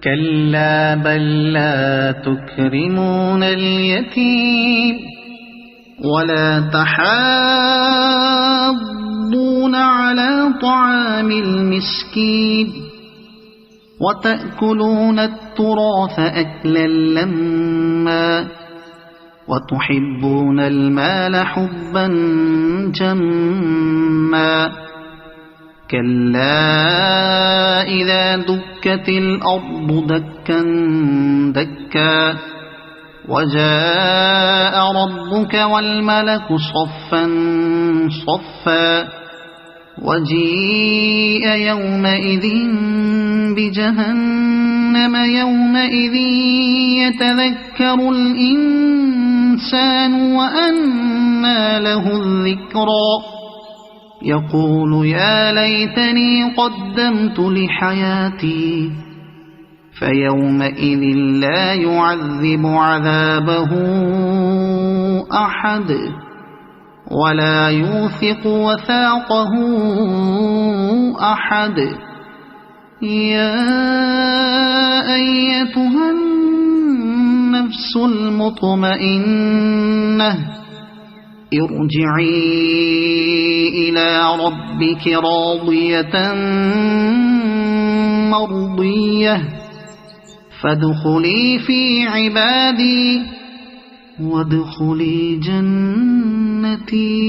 كلا بل لا تكرمون اليتيم ولا تحاضون على طعام المسكين وتأكلون التراث أكلا لما وتحبون المال حبا جما كلا إذا دكت الأرض دكا دكا وجاء ربك والملك صفا صفا وجيء يومئذ بجهنم يومئذ يتذكر الإنسان وأنى له الذكرى يقول يا ليتني قدمت لحياتي فيومئذ لا يعذب عذابه أحد ولا يوثق وثاقه أحد يا أيتها النفس المطمئنة ارجعي إلى ربك راضية مرضية فادخلي في عبادي وادخلي جنتي.